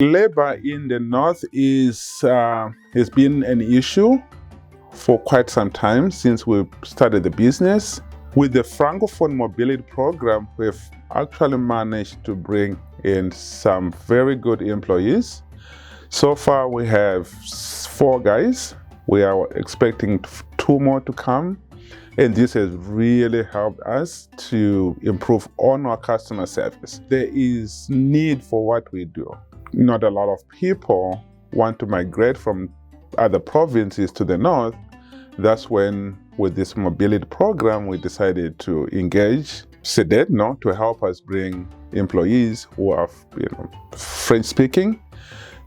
Labor in the north has been an issue for quite some time since we started the business. With the Francophone Mobility Program, we've actually managed to bring in some very good employees. So far, we have 4 guys. We are expecting 2 more to come. And this has really helped us to improve on our customer service. There is need for what we do. Not a lot of people want to migrate from other provinces to the north. That's when, with this mobility program, we decided to engage CDETNO to help us bring employees who are French speaking,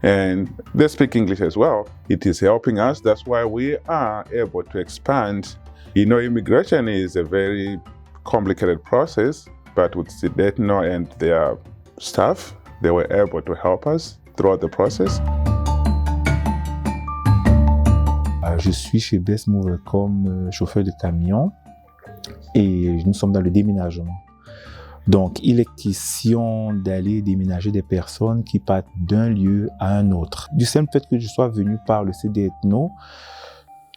and they speak English as well. It is helping us. That's why we are able to expand. Immigration is a very complicated process, but with CDETNO and their staff, they were able to help us throughout the process. Je suis chez Best Mover comme chauffeur de camion et nous sommes dans le déménagement. Donc, il est question d'aller déménager des personnes qui partent d'un lieu à un autre. Du simple fait que je sois venu par le CDETNO,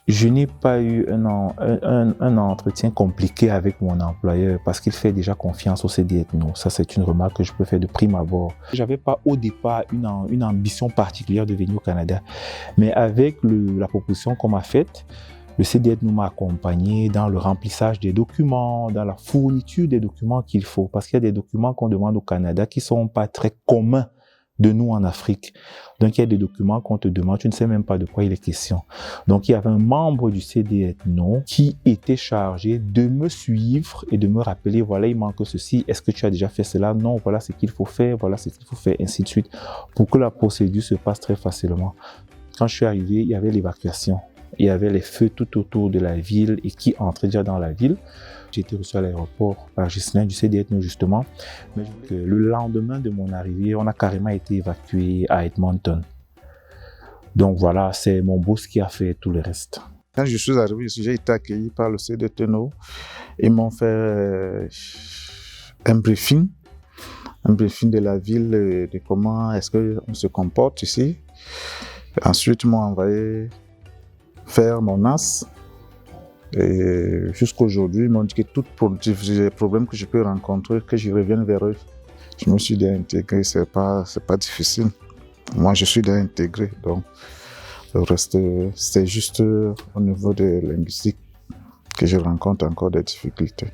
je n'ai pas eu un entretien compliqué avec mon employeur parce qu'il fait déjà confiance au CDETNO. Ça, c'est une remarque que je peux faire de prime abord. Je n'avais pas au départ une ambition particulière de venir au Canada. Mais avec la proposition qu'on m'a faite, le CDETNO m'a accompagné dans le remplissage des documents, dans la fourniture des documents qu'il faut. Parce qu'il y a des documents qu'on demande au Canada qui ne sont pas très communs de nous en Afrique. Donc, il y a des documents qu'on te demande, tu ne sais même pas de quoi il est question. Donc, il y avait un membre du CDETNO qui était chargé de me suivre et de me rappeler, voilà, il manque ceci, est-ce que tu as déjà fait cela? Non, voilà ce qu'il faut faire, voilà ce qu'il faut faire, ainsi de suite, pour que la procédure se passe très facilement. Quand je suis arrivé, il y avait l'évacuation. Il y avait les feux tout autour de la ville et qui entraient déjà dans la ville. J'ai été reçu à l'aéroport par Ghislain du CDETNO justement. Mais le lendemain de mon arrivée, on a carrément été évacué à Edmonton. Donc voilà, c'est mon boss qui a fait tout le reste. Quand je suis arrivé ici, j'ai été accueilli par le CDETNO. Ils m'ont fait un briefing de la ville, de comment est-ce qu'on se comporte ici. Ensuite, ils m'ont envoyé faire mon AS. Et jusqu'à aujourd'hui, ils m'ont dit que tous les problèmes que je peux rencontrer, que je revienne vers eux. Je me suis déjà intégré, c'est pas difficile. Moi, je suis déjà intégré, donc le reste, c'est juste au niveau de linguistique que je rencontre encore des difficultés.